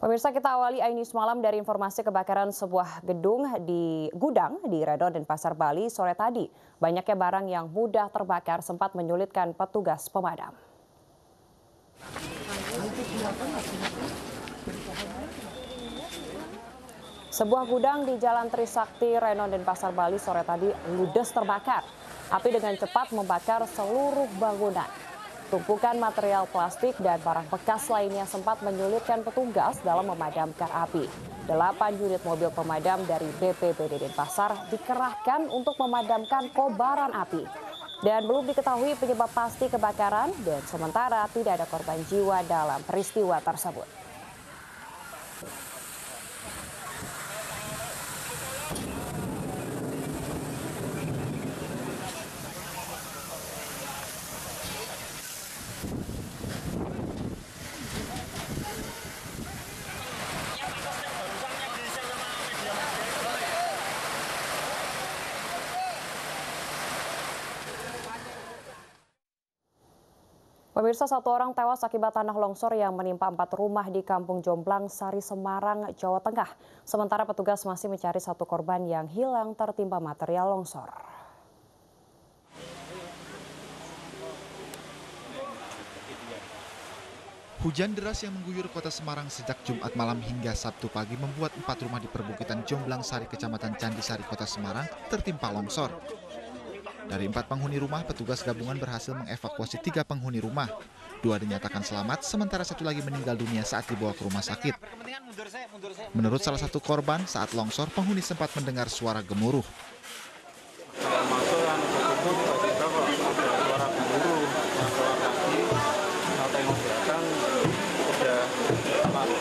Pemirsa, kita awali iNews Malam dari informasi kebakaran sebuah gedung di gudang di Redon dan Pasar Bali sore tadi. Banyaknya barang yang mudah terbakar sempat menyulitkan petugas pemadam. Sebuah gudang di Jalan Trisakti, Redon dan Pasar Bali sore tadi ludes terbakar. Api dengan cepat membakar seluruh bangunan. Tumpukan material plastik dan barang bekas lainnya sempat menyulitkan petugas dalam memadamkan api. 8 unit mobil pemadam dari BPBD Denpasar dikerahkan untuk memadamkan kobaran api. Dan belum diketahui penyebab pasti kebakaran dan sementara tidak ada korban jiwa dalam peristiwa tersebut. Pemirsa, 1 orang tewas akibat tanah longsor yang menimpa 4 rumah di Kampung Jomblang, Sari, Semarang, Jawa Tengah. Sementara petugas masih mencari 1 korban yang hilang tertimpa material longsor. Hujan deras yang mengguyur kota Semarang sejak Jumat malam hingga Sabtu pagi membuat 4 rumah di perbukitan Jomblang Sari, Kecamatan Candisari, Kota Semarang tertimpa longsor. Dari 4 penghuni rumah, petugas gabungan berhasil mengevakuasi 3 penghuni rumah. 2 dinyatakan selamat, sementara 1 lagi meninggal dunia saat dibawa ke rumah sakit. Menurut salah satu korban, saat longsor, penghuni sempat mendengar suara gemuruh.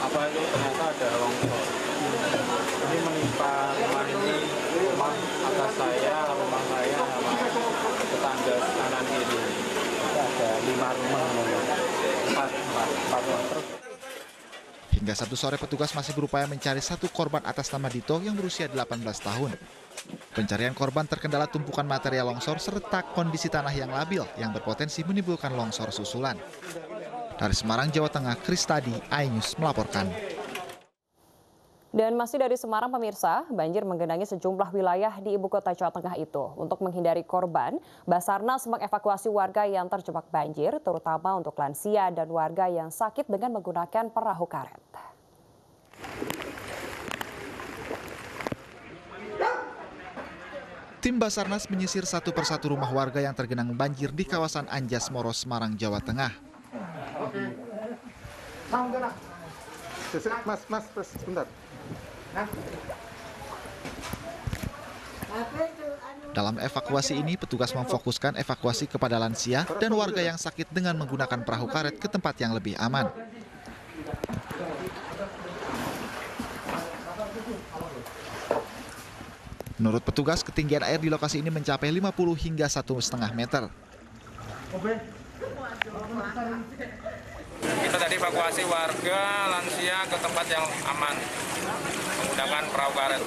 Ternyata ada longsor. Ini menimpa rumah ini, rumah atas saya, rumah saya sama tetangga kanan kiri. Itu ada 5 rumah, 4 rumah terus. Hingga Sabtu sore petugas masih berupaya mencari 1 korban atas nama Dito yang berusia 18 tahun. Pencarian korban terkendala tumpukan material longsor serta kondisi tanah yang labil yang berpotensi menimbulkan longsor susulan. Dari Semarang, Jawa Tengah, Kristadi, iNews melaporkan. Dan masih dari Semarang, pemirsa, banjir menggenangi sejumlah wilayah di ibu kota Jawa Tengah itu. Untuk menghindari korban, Basarnas mengevakuasi warga yang terjebak banjir, terutama untuk lansia dan warga yang sakit dengan menggunakan perahu karet. Tim Basarnas menyisir 1 persatu rumah warga yang tergenang banjir di kawasan Anjas Moro, Semarang, Jawa Tengah. Mas, sebentar. Dalam evakuasi ini, petugas memfokuskan evakuasi kepada lansia dan warga yang sakit dengan menggunakan perahu karet ke tempat yang lebih aman. Menurut petugas, ketinggian air di lokasi ini mencapai 50 hingga 1,5 meter. Kita tadi evakuasi warga lansia ke tempat yang aman menggunakan perahu karet.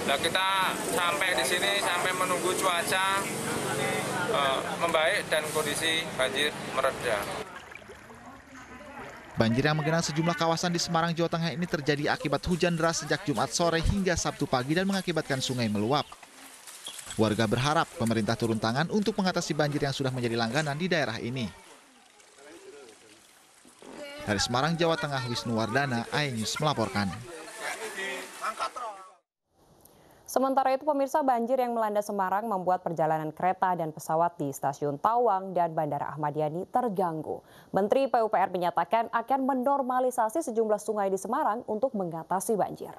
Nah, kita sampai di sini sampai menunggu cuaca membaik dan kondisi banjir mereda. Banjir yang menggenang sejumlah kawasan di Semarang, Jawa Tengah ini terjadi akibat hujan deras sejak Jumat sore hingga Sabtu pagi dan mengakibatkan sungai meluap. Warga berharap pemerintah turun tangan untuk mengatasi banjir yang sudah menjadi langganan di daerah ini. Dari Semarang, Jawa Tengah, Wisnu Wardana, iNews melaporkan. Sementara itu, pemirsa, banjir yang melanda Semarang membuat perjalanan kereta dan pesawat di Stasiun Tawang dan Bandara Ahmad Yani terganggu. Menteri PUPR menyatakan akan menormalisasi sejumlah sungai di Semarang untuk mengatasi banjir.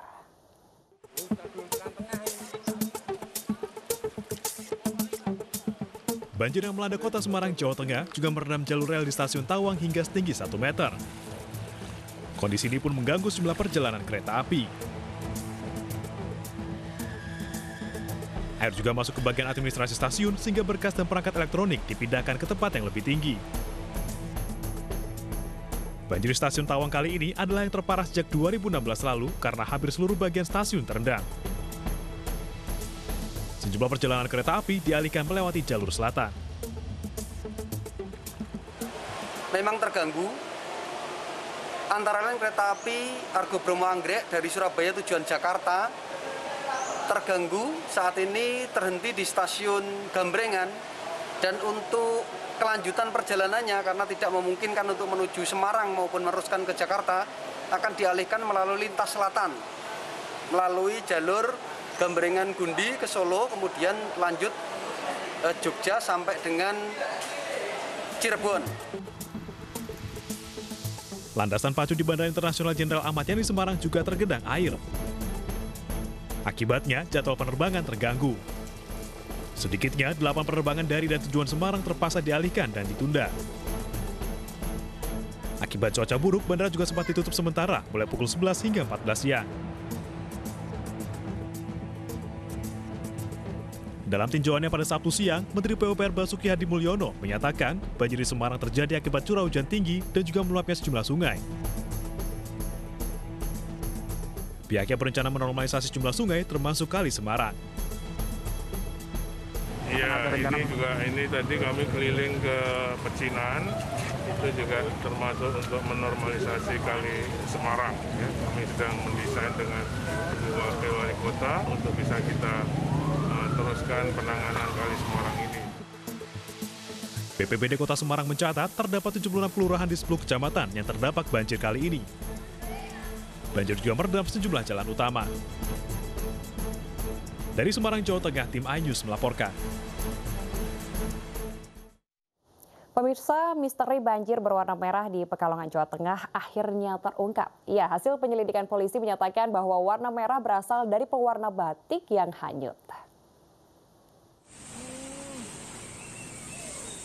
Banjir yang melanda kota Semarang, Jawa Tengah juga merendam jalur rel di Stasiun Tawang hingga setinggi 1 meter. Kondisi ini pun mengganggu sejumlah perjalanan kereta api. Air juga masuk ke bagian administrasi stasiun sehingga berkas dan perangkat elektronik dipindahkan ke tempat yang lebih tinggi. Banjir di Stasiun Tawang kali ini adalah yang terparah sejak 2016 lalu karena hampir seluruh bagian stasiun terendam. Sejumlah perjalanan kereta api dialihkan melewati jalur selatan. Memang terganggu antara lain kereta api Argo Bromo Anggrek dari Surabaya tujuan Jakarta terganggu, saat ini terhenti di stasiun Gambrengan, dan untuk kelanjutan perjalanannya karena tidak memungkinkan untuk menuju Semarang maupun meneruskan ke Jakarta akan dialihkan melalui lintas selatan, melalui jalur Gambrengan Gundi ke Solo, kemudian lanjut Jogja sampai dengan Cirebon. Landasan pacu di Bandara Internasional Jenderal Ahmad Yani Semarang juga tergenang air. Akibatnya, jadwal penerbangan terganggu. Sedikitnya, 8 penerbangan dari dan tujuan Semarang terpaksa dialihkan dan ditunda. Akibat cuaca buruk, bandara juga sempat ditutup sementara mulai pukul 11 hingga 14 siang. Dalam tinjauannya pada Sabtu siang, Menteri PUPR Basuki Hadi Mulyono menyatakan banjir di Semarang terjadi akibat curah hujan tinggi dan juga meluapnya sejumlah sungai. Pihaknya berencana menormalisasi sejumlah sungai termasuk Kali Semarang. Iya, ini tadi kami keliling ke Pecinan, itu juga termasuk untuk menormalisasi Kali Semarang. Ya. Kami sedang mendesain dengan Wakil Wali Kota untuk bisa kita teruskan penanganan Kali Semarang ini. BPBD Kota Semarang mencatat terdapat 76 kelurahan di 10 kecamatan yang terdampak banjir kali ini. Banjir juga merendam sejumlah jalan utama. Dari Semarang, Jawa Tengah, tim iNews melaporkan. Pemirsa, misteri banjir berwarna merah di Pekalongan, Jawa Tengah akhirnya terungkap. Ya, hasil penyelidikan polisi menyatakan bahwa warna merah berasal dari pewarna batik yang hanyut.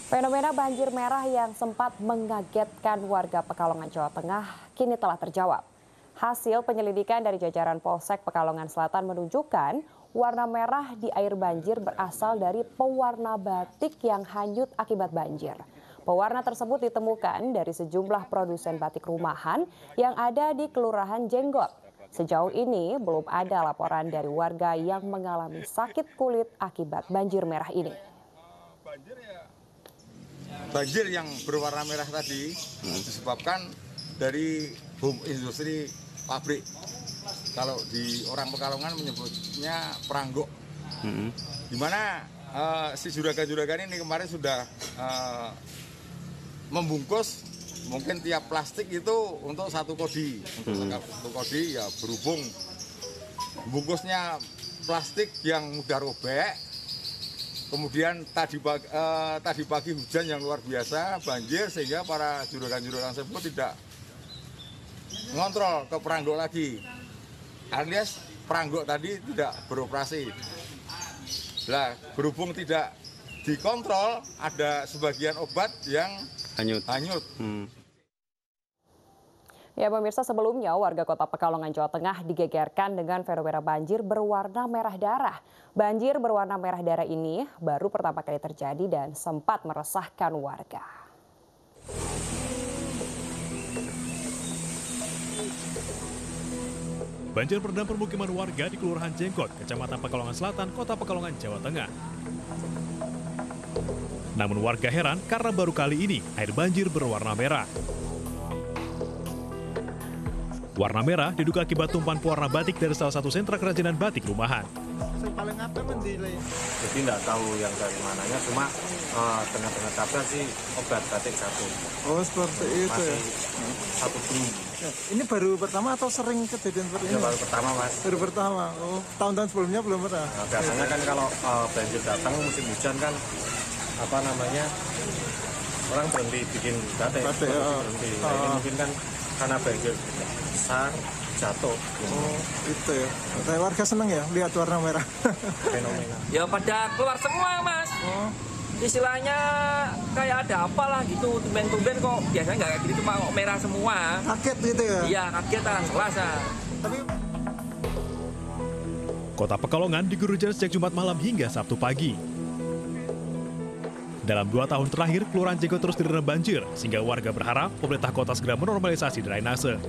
Fenomena banjir merah yang sempat mengagetkan warga Pekalongan, Jawa Tengah kini telah terjawab. Hasil penyelidikan dari jajaran Polsek Pekalongan Selatan menunjukkan warna merah di air banjir berasal dari pewarna batik yang hanyut akibat banjir. Pewarna tersebut ditemukan dari sejumlah produsen batik rumahan yang ada di Kelurahan Jenggot. Sejauh ini belum ada laporan dari warga yang mengalami sakit kulit akibat banjir merah ini. Banjir yang berwarna merah tadi disebabkan dari industri pabrik. Kalau di orang Pekalongan menyebutnya peranggok. Di mana si juragan-juragan ini kemarin sudah membungkus mungkin tiap plastik itu untuk 1 kodi. Untuk 1 kodi ya berhubung bungkusnya plastik yang mudah robek. Kemudian tadi pagi hujan yang luar biasa, banjir, sehingga para juragan-juragan tersebut tidak ngontrol ke peranggok lagi. Alias peranggok tadi tidak beroperasi. Nah, berhubung tidak dikontrol, ada sebagian obat yang hanyut. Ya pemirsa, sebelumnya warga Kota Pekalongan, Jawa Tengah digegerkan dengan fenomena banjir berwarna merah darah. Banjir berwarna merah darah ini baru pertama kali terjadi dan sempat meresahkan warga. Banjir merendam permukiman warga di Kelurahan Jenggot, Kecamatan Pekalongan Selatan, Kota Pekalongan, Jawa Tengah. Namun warga heran karena baru kali ini air banjir berwarna merah. Warna merah diduga akibat tumpahan pewarna batik dari salah satu sentra kerajinan batik rumahan. Jadi nggak tahu yang dari mananya, cuma dengar-dengar kabar sih obat batik 1. Oh seperti itu masih ya? 1 belum. Ini baru pertama atau sering kejadian seperti ini? Baru pertama Mas. Baru pertama, oh tahun-tahun sebelumnya belum pernah? Nah, biasanya kan kalau banjir datang musim hujan kan orang berhenti bikin batik berhenti. Nah, ini mungkin kan karena banjir besar jatuh. Oh itu ya, warga seneng ya lihat warna merah. Fenomena. Ya pada keluar semua Mas. Istilahnya kayak ada apalah gitu, tumben-tumben kok biasanya nggak kayak gitu, cuma merah semua. Kaget gitu ya? Iya kaget lah, jelas lah. Kota Pekalongan diguyur hujan sejak Jumat malam hingga Sabtu pagi. Dalam 2 tahun terakhir, Kelurahan Jenggot terus direndam banjir, sehingga warga berharap pemerintah kota segera menormalisasi drainase.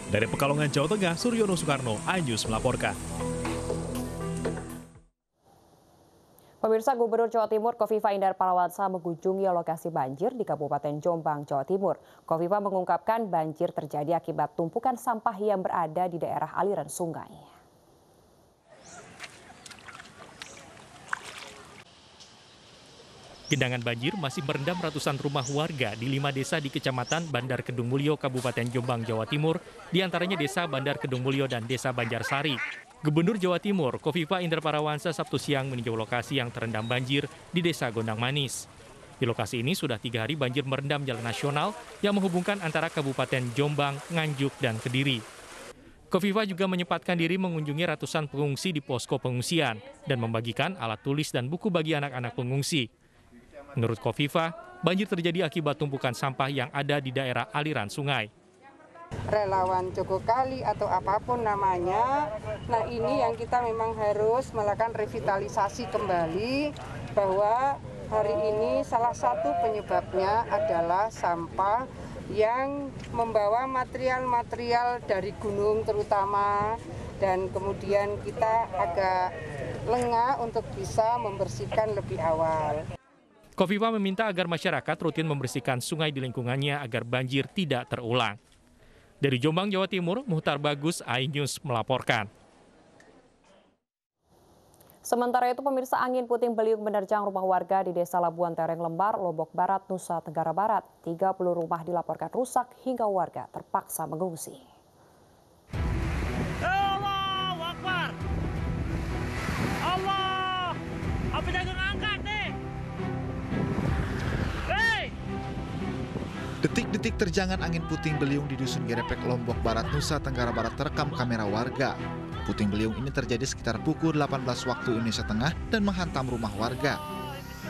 Dari Pekalongan, Jawa Tengah, Suryono Soekarno, iNews melaporkan. Pemirsa, Gubernur Jawa Timur Kofifa Indar Parawansa mengunjungi lokasi banjir di Kabupaten Jombang, Jawa Timur. Kofifa mengungkapkan banjir terjadi akibat tumpukan sampah yang berada di daerah aliran sungai. Genangan banjir masih merendam ratusan rumah warga di 5 desa di Kecamatan Bandar Kedung Mulyo, Kabupaten Jombang, Jawa Timur, diantaranya Desa Bandar Kedung Mulyo dan Desa Banjarsari. Gubernur Jawa Timur, Kofifa Indar Parawansa, Sabtu siang meninjau lokasi yang terendam banjir di Desa Gondang Manis. Di lokasi ini sudah 3 hari banjir merendam jalan nasional yang menghubungkan antara Kabupaten Jombang, Nganjuk, dan Kediri. Kofifa juga menyempatkan diri mengunjungi ratusan pengungsi di posko pengungsian dan membagikan alat tulis dan buku bagi anak-anak pengungsi. Menurut Kofifa, banjir terjadi akibat tumpukan sampah yang ada di daerah aliran sungai. Relawan Joko Kali atau apapun namanya, nah ini yang kita memang harus melakukan revitalisasi kembali, bahwa hari ini salah satu penyebabnya adalah sampah yang membawa material-material dari gunung terutama, dan kemudian kita agak lengah untuk bisa membersihkan lebih awal. Kofifa meminta agar masyarakat rutin membersihkan sungai di lingkungannya agar banjir tidak terulang. Dari Jombang, Jawa Timur, Muhtar Bagus, iNews melaporkan. Sementara itu, pemirsa, angin puting beliung menerjang rumah warga di Desa Labuan Tereng Lembar, Lombok Barat, Nusa Tenggara Barat. 30 rumah dilaporkan rusak hingga warga terpaksa mengungsi. Allahu Akbar. Allah, apa jagung angkat nih? Detik-detik terjangan angin puting beliung di Dusun Gerepek, Lombok Barat, Nusa Tenggara Barat terekam kamera warga. Puting beliung ini terjadi sekitar pukul 18 waktu Indonesia Tengah dan menghantam rumah warga.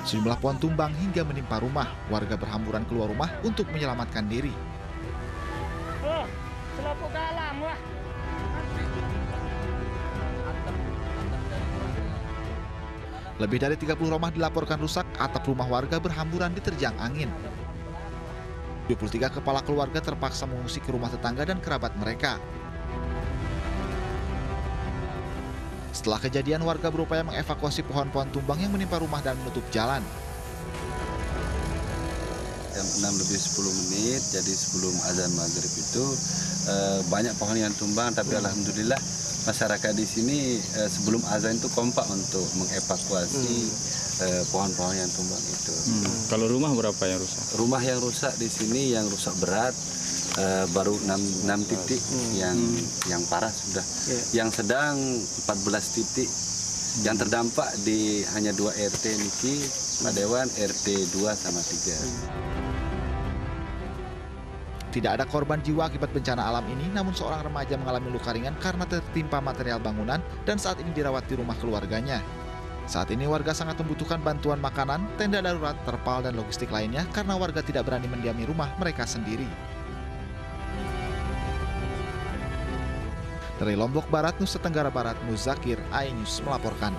Sejumlah pohon tumbang hingga menimpa rumah. Warga berhamburan keluar rumah untuk menyelamatkan diri. Selaput dalam, wah. Lebih dari 30 rumah dilaporkan rusak, atap rumah warga berhamburan diterjang angin. 23 kepala keluarga terpaksa mengungsi ke rumah tetangga dan kerabat mereka. Setelah kejadian, warga berupaya mengevakuasi pohon-pohon tumbang yang menimpa rumah dan menutup jalan. Jam 6:10, jadi sebelum azan maghrib itu banyak pohon yang tumbang, tapi alhamdulillah masyarakat di sini sebelum azan itu kompak untuk mengevakuasi pohon-pohon yang tumbang itu. Kalau rumah berapa yang rusak? Rumah yang rusak di sini yang rusak berat baru 6 titik, yang parah sudah. Yang sedang 14 titik. Yang terdampak di hanya 2 RT niki, Pak Dewan, RT 2 sama 3. Tidak ada korban jiwa akibat bencana alam ini, namun seorang remaja mengalami luka ringan karena tertimpa material bangunan dan saat ini dirawat di rumah keluarganya. Saat ini warga sangat membutuhkan bantuan makanan, tenda darurat, terpal, dan logistik lainnya karena warga tidak berani mendiami rumah mereka sendiri. Dari Lombok Barat, Nusa Tenggara Barat, Muzakir, iNews melaporkan.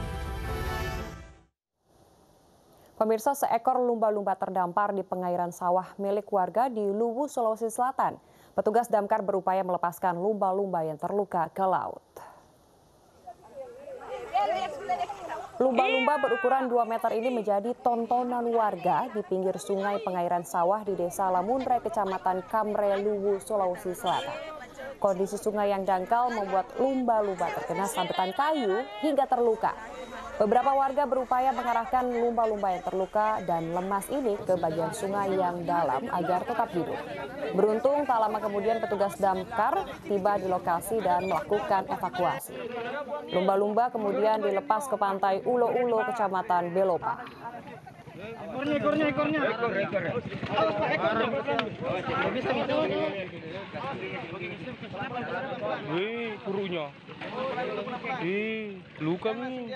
Pemirsa, seekor lumba-lumba terdampar di pengairan sawah milik warga di Luwu, Sulawesi Selatan. Petugas damkar berupaya melepaskan lumba-lumba yang terluka ke laut. Lumba-lumba berukuran 2 meter ini menjadi tontonan warga di pinggir sungai pengairan sawah di Desa Lamunre, Kecamatan Kamre, Luwu, Sulawesi Selatan. Kondisi sungai yang dangkal membuat lumba-lumba terkena sabetan kayu hingga terluka. Beberapa warga berupaya mengarahkan lumba-lumba yang terluka dan lemas ini ke bagian sungai yang dalam agar tetap hidup. Beruntung tak lama kemudian petugas damkar tiba di lokasi dan melakukan evakuasi. Lumba-lumba kemudian dilepas ke pantai Ulo-Ulo, Kecamatan Belopa. Ekornya. Wih, kurunya. Luka nih.